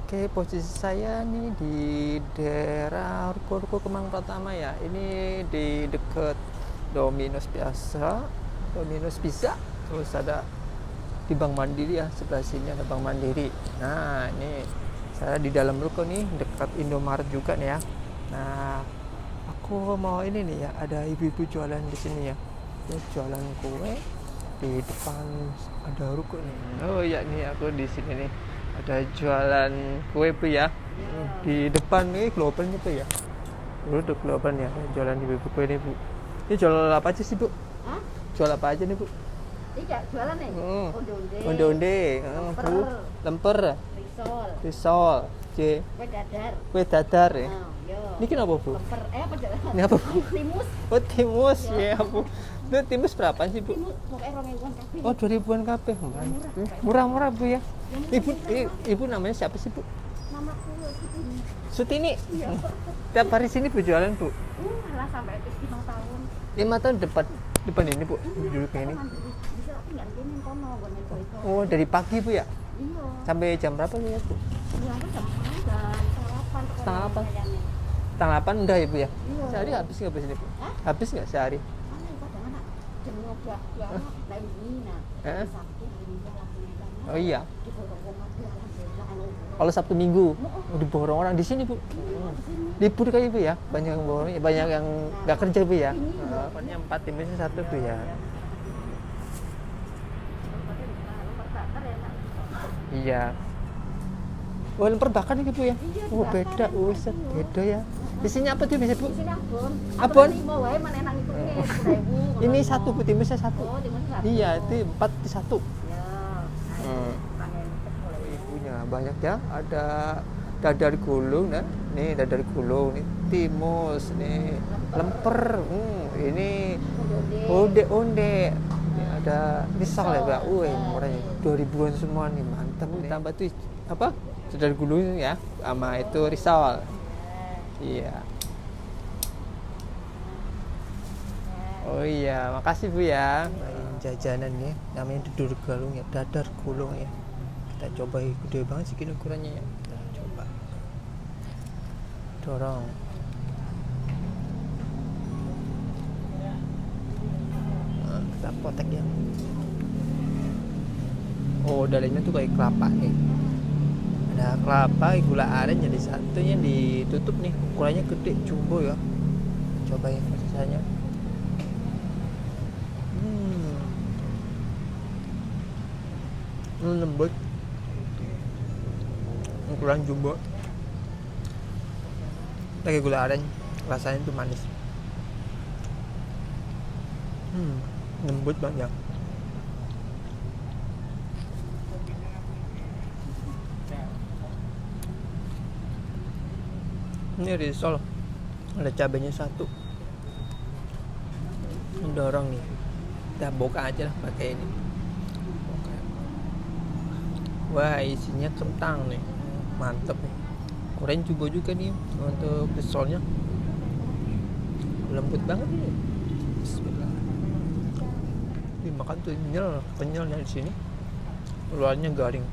Oke, posisi saya nih di daerah Ruko-Ruko Kemang Pratama ya. Ini di deket Domino's biasa, Domino's Pizza. Terus ada di Bank Mandiri ya, sebelah sini ada Bank Mandiri. Nah, ini saya di dalam ruko nih, dekat Indomaret juga nih ya. Nah, aku mau ini nih ya, ada ibu-ibu jualan di sini ya. Dia jualan kue di depan ada ruko nih. Oh iya nih, aku di sini nih. Ada jualan kue bu ya, di depan nih Globen itu ya. Dulu Globen ya, jualan ibu-ibu kue nih bu. Ini jual apa aja sih bu? Hah? Jual apa aja nih bu? Tidak jualan nih. Onde-onde. Onde-onde, Lemper. bu. Lemper, Risol. risol, c, Kue dadar. kue dadar ya. Yo. Ini kenapa bu? Lemper. Apa jalan? Ini apa bu? Timus. Oh timus Ya. ya bu. Itu timus berapa sih bu? Timus pokoknya 2.000-an kabeh. Oh 2000-an kabeh. Murah. Murah-murah bu ya. Ibu namanya siapa sih bu? Namaku Sutini. Sutini. Iya. Tiap hari sini bu jualan bu. Lah sampai 5 tahun. 5 tahun depan ini bu, duduknya ini. Bisa tinggal gini kono nggon itu. Oh dari pagi bu ya? Iya. Sampai jam berapa ya bu? Pulang tuh jam 8. Setengah 8. Setengah 8 udah ya bu ya? Iya. Sehari habis nggak bu sini bu? Hah? Habis nggak sehari? Kadang-kadang jam 12 nah ini nah. Hah? Sabtu Minggu alhamdulillah. Oh iya. Di Borong alhamdulillah. Kalau Sabtu Minggu diborong orang di sini bu. Libur kali bu ya? Banyak yang borong, banyak yang nggak kerja bu ya? Pokoknya 4 timnya 1 bu ya. Iya. Oh lemper bakar nih bu ya? Oh beda, beda ya. Di sini apa tuh bisa bu? Di sini abon. Abon? Mau wae mana enak itu nih 10.000. Ini 1 bu, timusnya 1. Oh, timusnya 1. Iya, itu 4 di 1. Ya. Ibunya banyak ya, ada dadar gulung, nah, nih dadar gulung, nih timus, nih lemper, ini onde-onde, ini ada risol ya, Mbak. Murahnya 2000-an semua nih, mantap. Tambah tuh apa? Dadar gulung ya, sama itu risol. Iya. Oh iya, makasih Bu ya. Jajanan nih, namanya dadar gulung ya, dadar gulung ya. Kita coba, gede banget sih ukurannya ya. Kita coba. Dorong. Nah, kita potek ya. Oh, dalamnya tuh kayak kelapa nih. Ada kelapa, gula aren jadi satunya ditutup nih. Ukurannya gede, jumbo ya. Coba ya sisanya. Lembut, ukuran jumbo, pakai gula aren, rasanya tuh manis, lembut banget. Ini risol, ada cabenya 1, mendorong nih, kita buka aja lah pakai ini. Wah isinya kentang nih, mantep nih. Goreng juga nih untuk risolnya, lembut banget nih. Bismillah. Dimakan tuh kenyalnya di sini, luarnya garing.